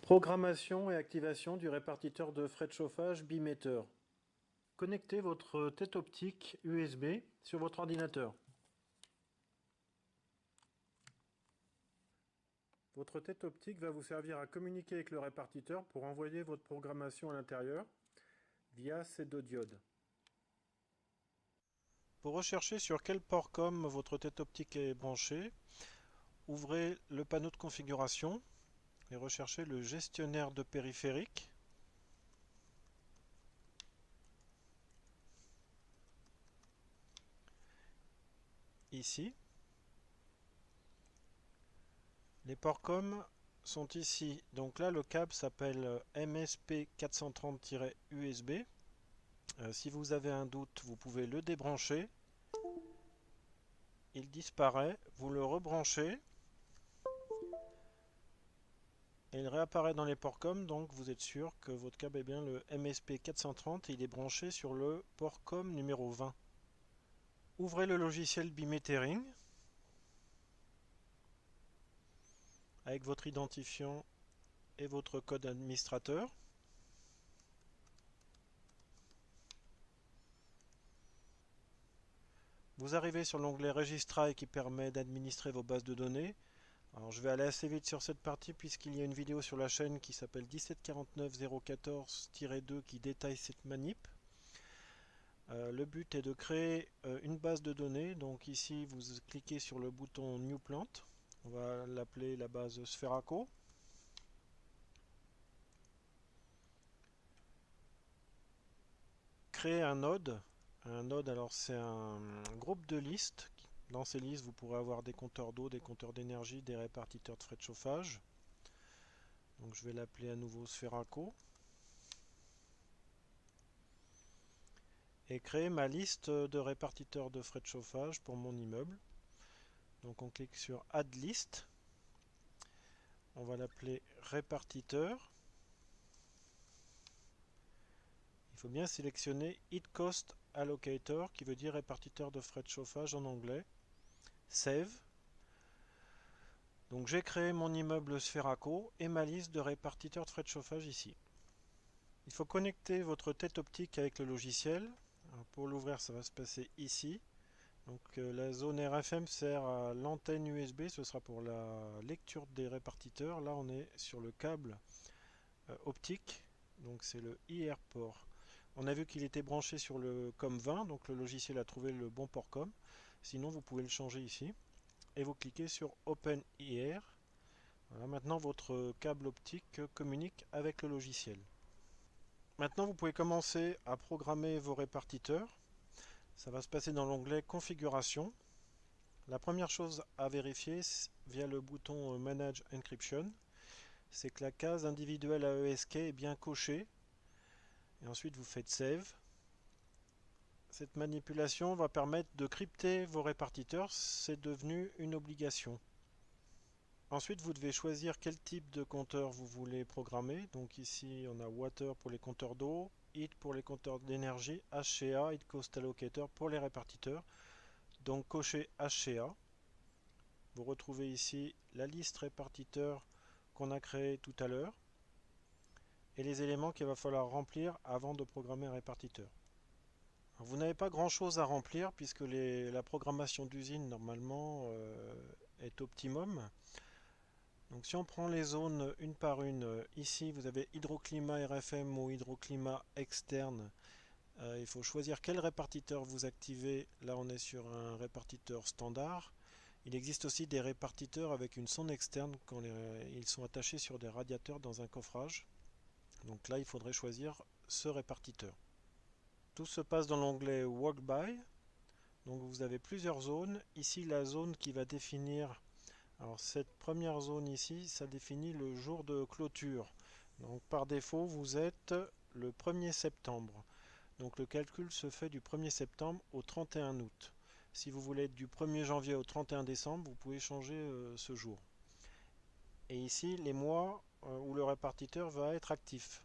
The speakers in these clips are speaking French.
Programmation et activation du répartiteur de frais de chauffage bimetteur. Connectez votre tête optique USB sur votre ordinateur. Votre tête optique va vous servir à communiquer avec le répartiteur pour envoyer votre programmation à l'intérieur via ces deux diodes. Pour rechercher sur quel port COM votre tête optique est branchée, ouvrez le panneau de configuration et recherchez le gestionnaire de périphériques. Ici. Les ports COM sont ici. Donc là, le câble s'appelle MSP430-USB. Si vous avez un doute, vous pouvez le débrancher. Il disparaît. Vous le rebranchez. Et il réapparaît dans les ports COM. Donc vous êtes sûr que votre câble est bien le MSP430 et il est branché sur le port COM numéro 20. Ouvrez le logiciel Bimetering avec votre identifiant et votre code administrateur. Vous arrivez sur l'onglet Registry qui permet d'administrer vos bases de données. Alors je vais aller assez vite sur cette partie puisqu'il y a une vidéo sur la chaîne qui s'appelle 1749014-2 qui détaille cette manip. Le but est de créer une base de données. Donc ici vous cliquez sur le bouton New Plant. On va l'appeler la base Spheraco. Créer un node. Un node, alors c'est un groupe de listes. Dans ces listes, vous pourrez avoir des compteurs d'eau, des compteurs d'énergie, des répartiteurs de frais de chauffage. Donc je vais l'appeler à nouveau Spheraco. Et créer ma liste de répartiteurs de frais de chauffage pour mon immeuble. Donc on clique sur Add List. On va l'appeler répartiteur. Il faut bien sélectionner Heat Cost Allocator qui veut dire répartiteur de frais de chauffage en anglais. Save. Donc j'ai créé mon immeuble Spheraco et ma liste de répartiteurs de frais de chauffage ici. Il faut connecter votre tête optique avec le logiciel. Alors pour l'ouvrir, ça va se passer ici. Donc la zone RFM sert à l'antenne USB, ce sera pour la lecture des répartiteurs. Là on est sur le câble optique, donc c'est le IR port. On a vu qu'il était branché sur le COM20, donc le logiciel a trouvé le bon port COM. Sinon vous pouvez le changer ici. Et vous cliquez sur Open IR. Voilà, maintenant votre câble optique communique avec le logiciel. Maintenant vous pouvez commencer à programmer vos répartiteurs. Ça va se passer dans l'onglet Configuration. La première chose à vérifier via le bouton Manage Encryption, c'est que la case individuelle AESK est bien cochée. Et ensuite vous faites Save. Cette manipulation va permettre de crypter vos répartiteurs, c'est devenu une obligation. Ensuite vous devez choisir quel type de compteur vous voulez programmer. Donc ici on a Water pour les compteurs d'eau, Heat pour les compteurs d'énergie, HCA, Heat Cost Allocator pour les répartiteurs. Donc cochez HCA. Vous retrouvez ici la liste répartiteur qu'on a créée tout à l'heure et les éléments qu'il va falloir remplir avant de programmer un répartiteur. Alors, vous n'avez pas grand chose à remplir puisque la programmation d'usine normalement est optimum. Donc si on prend les zones une par une, ici vous avez hydroclimat RFM ou hydroclimat externe. Il faut choisir quel répartiteur vous activez. Là on est sur un répartiteur standard. Il existe aussi des répartiteurs avec une sonde externe quand ils sont attachés sur des radiateurs dans un coffrage. Donc là il faudrait choisir ce répartiteur. Tout se passe dans l'onglet Walk By. Donc vous avez plusieurs zones. Ici la zone qui va définir, alors cette première zone ici, ça définit le jour de clôture. Donc par défaut vous êtes le 1er septembre. Donc le calcul se fait du 1er septembre au 31 août. Si vous voulez être du 1er janvier au 31 décembre, vous pouvez changer ce jour. Et ici les mois où le répartiteur va être actif.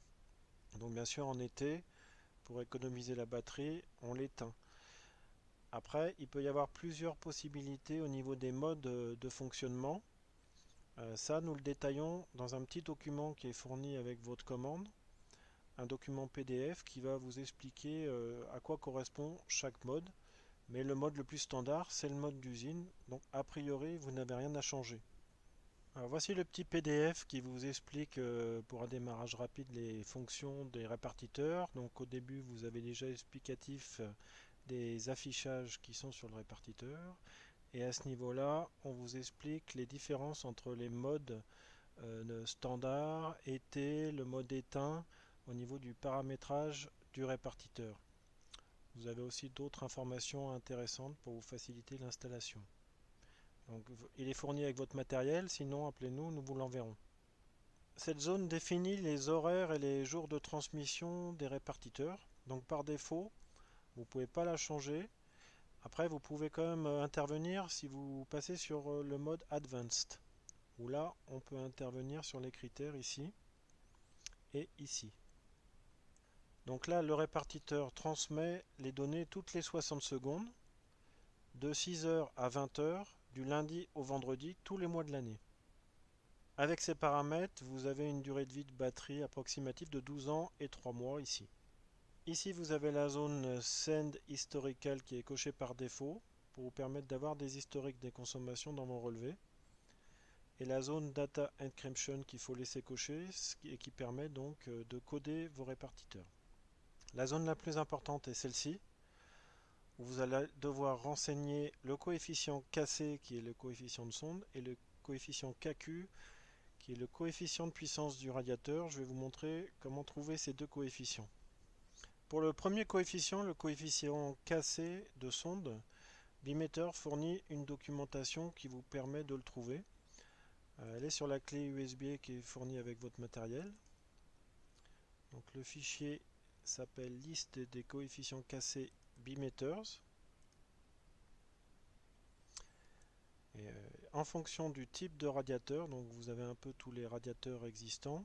Donc bien sûr en été, pour économiser la batterie, on l'éteint. Après, il peut y avoir plusieurs possibilités au niveau des modes de fonctionnement. Ça, nous le détaillons dans un petit document qui est fourni avec votre commande, un document PDF qui va vous expliquer à quoi correspond chaque mode. Mais le mode le plus standard, c'est le mode d'usine, donc a priori, vous n'avez rien à changer. Alors voici le petit PDF qui vous explique pour un démarrage rapide les fonctions des répartiteurs. Donc au début, vous avez déjà explicatif des affichages qui sont sur le répartiteur. Et à ce niveau-là, on vous explique les différences entre les modes standard, été, le mode éteint au niveau du paramétrage du répartiteur. Vous avez aussi d'autres informations intéressantes pour vous faciliter l'installation. Donc, il est fourni avec votre matériel, sinon appelez-nous, nous vous l'enverrons. Cette zone définit les horaires et les jours de transmission des répartiteurs. Donc par défaut, vous ne pouvez pas la changer. Après, vous pouvez quand même intervenir si vous passez sur le mode Advanced, où là, on peut intervenir sur les critères ici et ici. Donc là, le répartiteur transmet les données toutes les 60 secondes, de 6h à 20h, du lundi au vendredi, tous les mois de l'année. Avec ces paramètres, vous avez une durée de vie de batterie approximative de 12 ans et 3 mois ici. Ici, vous avez la zone Send Historical qui est cochée par défaut pour vous permettre d'avoir des historiques des consommations dans vos relevés. Et la zone Data Encryption qu'il faut laisser cocher et qui permet donc de coder vos répartiteurs. La zone la plus importante est celle-ci, où vous allez devoir renseigner le coefficient KC qui est le coefficient de sonde et le coefficient KQ qui est le coefficient de puissance du radiateur. Je vais vous montrer comment trouver ces deux coefficients. Pour le premier coefficient, le coefficient KC de sonde, Bimeter fournit une documentation qui vous permet de le trouver. Elle est sur la clé USB qui est fournie avec votre matériel. Donc le fichier s'appelle liste des coefficients KC Bimeters. Et en fonction du type de radiateur, donc vous avez un peu tous les radiateurs existants,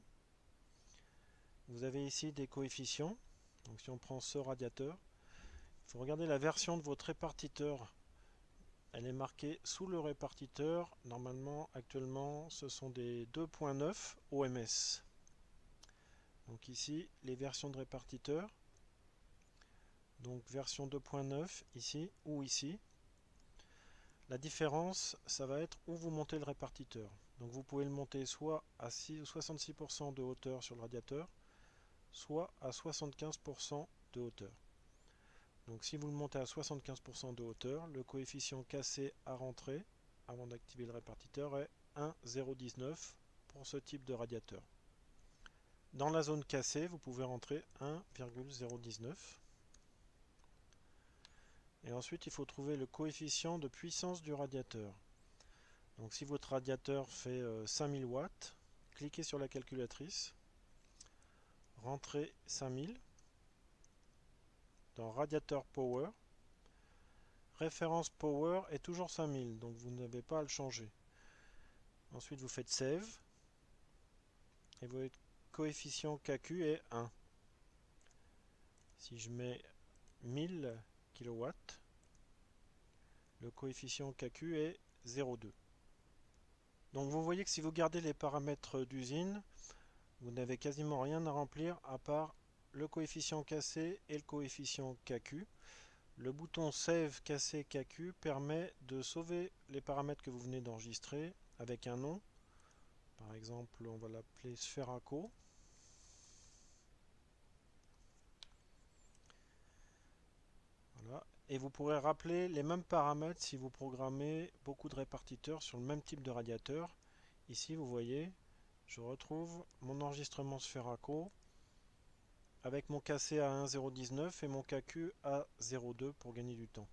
vous avez ici des coefficients. Donc si on prend ce radiateur, il faut regarder la version de votre répartiteur. Elle est marquée sous le répartiteur. Normalement, actuellement, ce sont des 2.9 OMS. Donc ici, les versions de répartiteur. Donc version 2.9 ici ou ici. La différence, ça va être où vous montez le répartiteur. Donc vous pouvez le monter soit à 66% de hauteur sur le radiateur, soit à 75% de hauteur. Donc si vous le montez à 75% de hauteur, le coefficient KC à rentrer, avant d'activer le répartiteur, est 1,019 pour ce type de radiateur. Dans la zone KC, vous pouvez rentrer 1,019. Et ensuite, il faut trouver le coefficient de puissance du radiateur. Donc si votre radiateur fait 5000 watts, cliquez sur la calculatrice, rentrez 5000 dans Radiator Power. Référence Power est toujours 5000, donc vous n'avez pas à le changer. Ensuite, vous faites Save et votre coefficient KQ est 1. Si je mets 1000 kW, le coefficient KQ est 0,2. Donc vous voyez que si vous gardez les paramètres d'usine, vous n'avez quasiment rien à remplir à part le coefficient KC et le coefficient KQ. Le bouton Save KC KQ permet de sauver les paramètres que vous venez d'enregistrer avec un nom. Par exemple, on va l'appeler Spheraco. Voilà. Et vous pourrez rappeler les mêmes paramètres si vous programmez beaucoup de répartiteurs sur le même type de radiateur. Ici, vous voyez, je retrouve mon enregistrement Spheraco avec mon KC à 1,019 et mon KQ à 0,2 pour gagner du temps.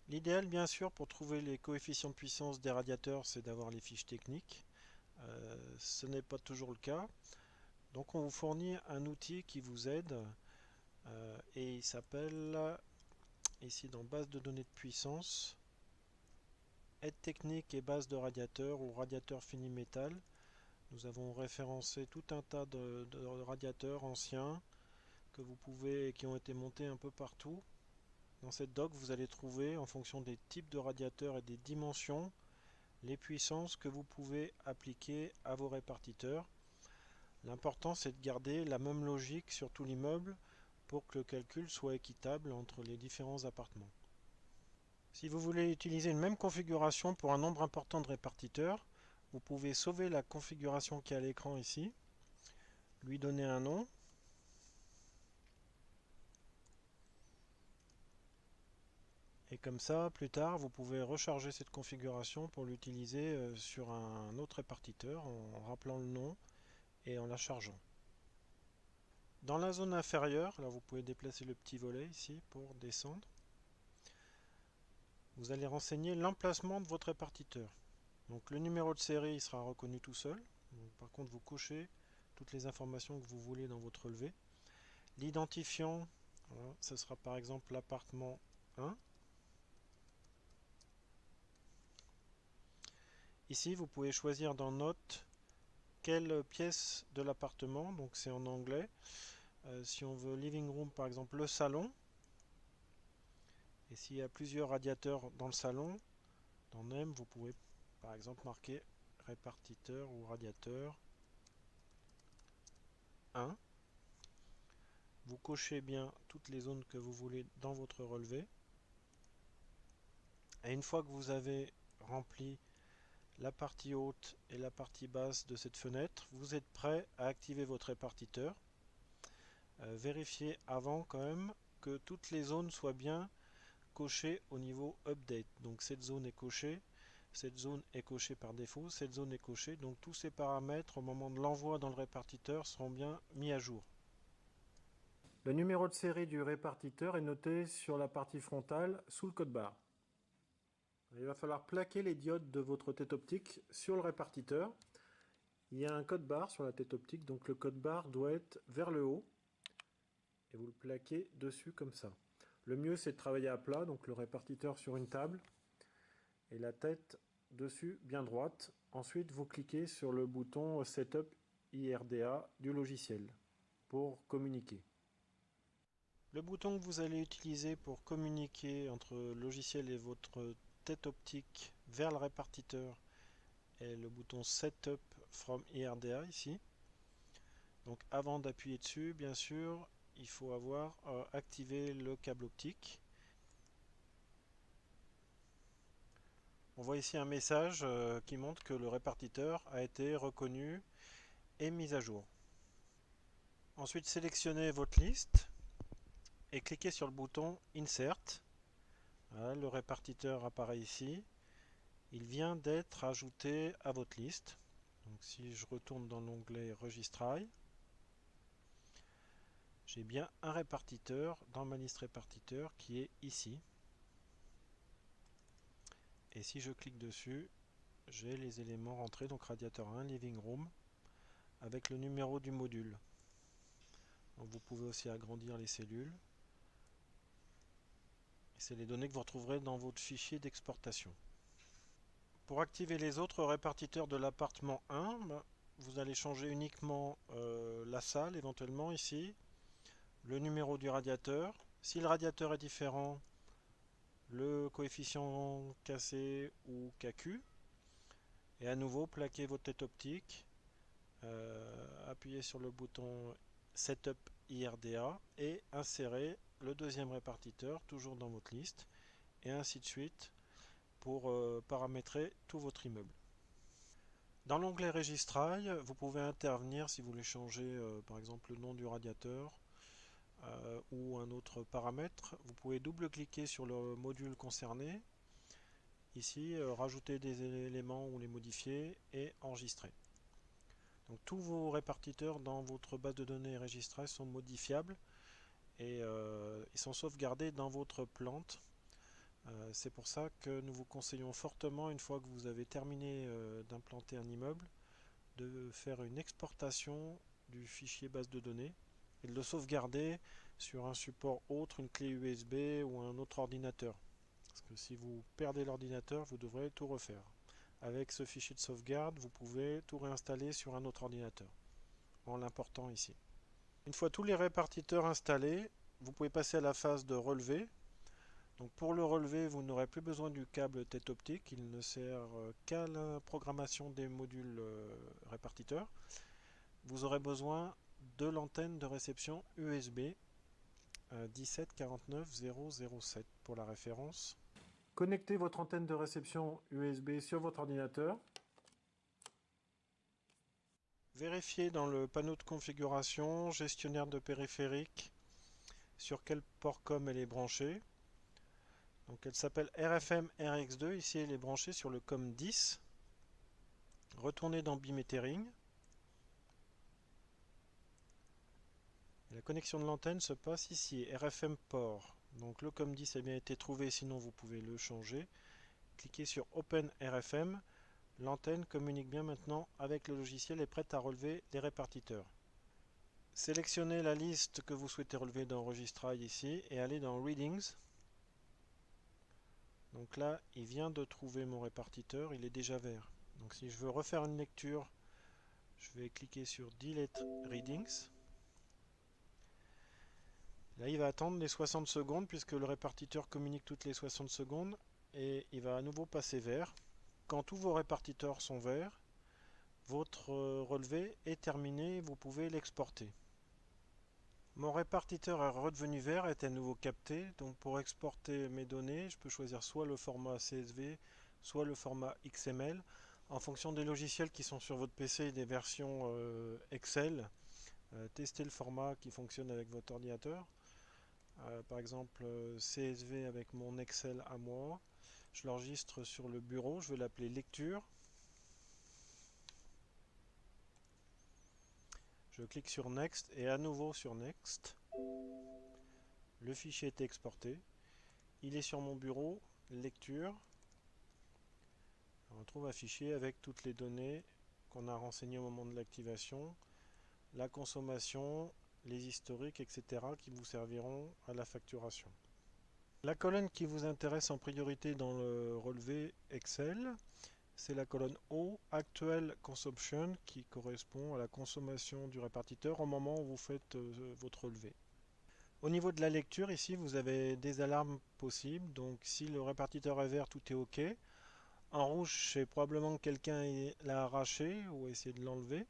L'idéal, bien sûr, pour trouver les coefficients de puissance des radiateurs, c'est d'avoir les fiches techniques. Ce n'est pas toujours le cas. Donc on vous fournit un outil qui vous aide et il s'appelle, ici dans base de données de puissance, aide technique et base de radiateur ou radiateur fini métal. Nous avons référencé tout un tas de radiateurs anciens que vous pouvez, qui ont été montés un peu partout. Dans cette doc, vous allez trouver, en fonction des types de radiateurs et des dimensions, les puissances que vous pouvez appliquer à vos répartiteurs. L'important c'est de garder la même logique sur tout l'immeuble pour que le calcul soit équitable entre les différents appartements. Si vous voulez utiliser une même configuration pour un nombre important de répartiteurs, vous pouvez sauver la configuration qui est à l'écran ici, lui donner un nom, et comme ça, plus tard, vous pouvez recharger cette configuration pour l'utiliser sur un autre répartiteur en rappelant le nom et en la chargeant. Dans la zone inférieure, là vous pouvez déplacer le petit volet ici pour descendre. Vous allez renseigner l'emplacement de votre répartiteur. Donc le numéro de série il sera reconnu tout seul. Donc, par contre, vous cochez toutes les informations que vous voulez dans votre relevé. L'identifiant, voilà, ce sera par exemple l'appartement 1. Ici, vous pouvez choisir dans Notes quelle pièce de l'appartement, donc c'est en anglais. Si on veut living room, par exemple le salon, et s'il y a plusieurs radiateurs dans le salon, dans Name, vous pouvez par exemple marquer répartiteur ou radiateur 1. Vous cochez bien toutes les zones que vous voulez dans votre relevé. Et une fois que vous avez rempli la partie haute et la partie basse de cette fenêtre, vous êtes prêt à activer votre répartiteur. Vérifiez avant quand même que toutes les zones soient bien cochées au niveau update. Donc cette zone est cochée, cette zone est cochée par défaut, cette zone est cochée. Donc tous ces paramètres au moment de l'envoi dans le répartiteur seront bien mis à jour. Le numéro de série du répartiteur est noté sur la partie frontale sous le code barre. Il va falloir plaquer les diodes de votre tête optique sur le répartiteur. Il y a un code barre sur la tête optique, donc le code barre doit être vers le haut. Et vous le plaquez dessus comme ça. Le mieux c'est de travailler à plat, donc le répartiteur sur une table et la tête dessus bien droite. Ensuite vous cliquez sur le bouton Setup IRDA du logiciel pour communiquer. Le bouton que vous allez utiliser pour communiquer entre le logiciel et votre tête optique vers le répartiteur est le bouton Setup from IRDA ici. Donc avant d'appuyer dessus, bien sûr, il faut avoir activé le câble optique. On voit ici un message qui montre que le répartiteur a été reconnu et mis à jour. Ensuite, sélectionnez votre liste et cliquez sur le bouton Insert. Voilà, le répartiteur apparaît ici. Il vient d'être ajouté à votre liste. Donc si je retourne dans l'onglet Registrail, j'ai bien un répartiteur dans ma liste répartiteur qui est ici. Et si je clique dessus, j'ai les éléments rentrés, donc radiateur 1, living room, avec le numéro du module. Donc vous pouvez aussi agrandir les cellules. C'est les données que vous retrouverez dans votre fichier d'exportation. Pour activer les autres répartiteurs de l'appartement 1, vous allez changer uniquement la salle éventuellement ici, le numéro du radiateur. Si le radiateur est différent, le coefficient KC ou KQ. Et à nouveau, plaquez votre tête optique, appuyez sur le bouton Setup IRDA et insérez le deuxième répartiteur toujours dans votre liste et ainsi de suite pour paramétrer tout votre immeuble. Dans l'onglet Registrail, vous pouvez intervenir si vous voulez changer par exemple le nom du radiateur ou un autre paramètre. Vous pouvez double-cliquer sur le module concerné, ici rajouter des éléments ou les modifier et enregistrer. Donc tous vos répartiteurs dans votre base de données Registrail sont modifiables et ils sont sauvegardés dans votre plante. C'est pour ça que nous vous conseillons fortement, une fois que vous avez terminé d'implanter un immeuble, de faire une exportation du fichier base de données et de le sauvegarder sur un support autre, une clé USB ou un autre ordinateur. Parce que si vous perdez l'ordinateur, vous devrez tout refaire. Avec ce fichier de sauvegarde, vous pouvez tout réinstaller sur un autre ordinateur, en l'important ici. Une fois tous les répartiteurs installés, vous pouvez passer à la phase de relevé. Donc pour le relever, vous n'aurez plus besoin du câble tête optique, il ne sert qu'à la programmation des modules répartiteurs. Vous aurez besoin de l'antenne de réception USB 1749007 pour la référence. Connectez votre antenne de réception USB sur votre ordinateur. Vérifiez dans le panneau de configuration, gestionnaire de périphérique, sur quel port COM elle est branchée. Donc elle s'appelle RFM RX2, ici elle est branchée sur le COM 10. Retournez dans Bimetering. La connexion de l'antenne se passe ici, RFM port. Donc le COM 10 a bien été trouvé, sinon vous pouvez le changer. Cliquez sur Open RFM. L'antenne communique bien maintenant avec le logiciel et est prête à relever les répartiteurs. Sélectionnez la liste que vous souhaitez relever dans Registrail ici et allez dans Readings. Donc là, il vient de trouver mon répartiteur, il est déjà vert. Donc si je veux refaire une lecture, je vais cliquer sur Delete Readings. Là, il va attendre les 60 secondes puisque le répartiteur communique toutes les 60 secondes et il va à nouveau passer vert. Quand tous vos répartiteurs sont verts, votre relevé est terminé, vous pouvez l'exporter. Mon répartiteur est redevenu vert, est à nouveau capté, donc pour exporter mes données, je peux choisir soit le format CSV, soit le format XML, en fonction des logiciels qui sont sur votre PC et des versions Excel. Testez le format qui fonctionne avec votre ordinateur. Par exemple CSV avec mon Excel à moi. Je l'enregistre sur le bureau, je vais l'appeler lecture. Je clique sur Next et à nouveau sur Next. Le fichier est exporté. Il est sur mon bureau, lecture. On retrouve un fichier avec toutes les données qu'on a renseignées au moment de l'activation, la consommation, les historiques, etc. qui vous serviront à la facturation. La colonne qui vous intéresse en priorité dans le relevé Excel, c'est la colonne O, Actual Consumption, qui correspond à la consommation du répartiteur au moment où vous faites votre relevé. Au niveau de la lecture, ici, vous avez des alarmes possibles. Donc, si le répartiteur est vert, tout est OK. En rouge, c'est probablement que quelqu'un l'a arraché ou a essayé de l'enlever.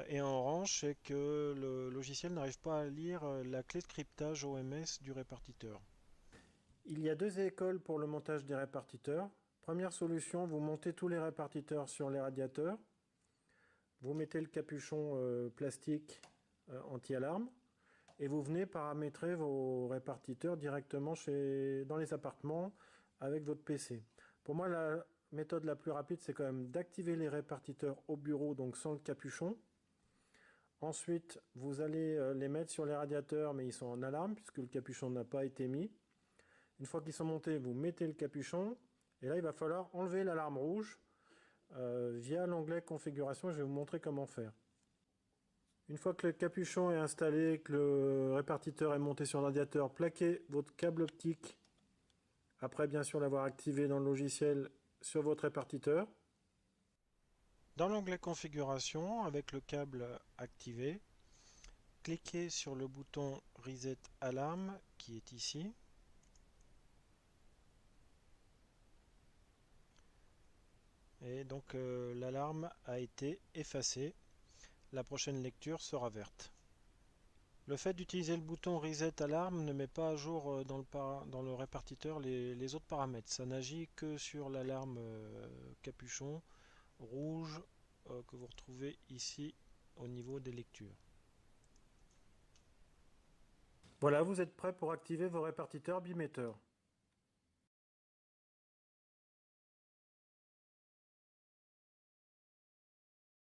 Et en orange, c'est que le logiciel n'arrive pas à lire la clé de cryptage OMS du répartiteur. Il y a deux écoles pour le montage des répartiteurs. Première solution, vous montez tous les répartiteurs sur les radiateurs. Vous mettez le capuchon plastique anti-alarme. Et vous venez paramétrer vos répartiteurs directement dans les appartements avec votre PC. Pour moi, la méthode la plus rapide, c'est quand même d'activer les répartiteurs au bureau, donc sans le capuchon. Ensuite, vous allez les mettre sur les radiateurs, mais ils sont en alarme puisque le capuchon n'a pas été mis. Une fois qu'ils sont montés, vous mettez le capuchon. Et là, il va falloir enlever l'alarme rouge via l'onglet configuration. Je vais vous montrer comment faire. Une fois que le capuchon est installé, que le répartiteur est monté sur le radiateur, plaquez votre câble optique, après bien sûr l'avoir activé dans le logiciel, sur votre répartiteur. Dans l'onglet configuration, avec le câble activé, cliquez sur le bouton Reset Alarm qui est ici. Et donc l'alarme a été effacée. La prochaine lecture sera verte. Le fait d'utiliser le bouton Reset Alarm ne met pas à jour dans le répartiteur les autres paramètres. Ça n'agit que sur l'alarme capuchon rouge que vous retrouvez ici au niveau des lectures. Voilà, vous êtes prêt pour activer vos répartiteurs bimetteurs.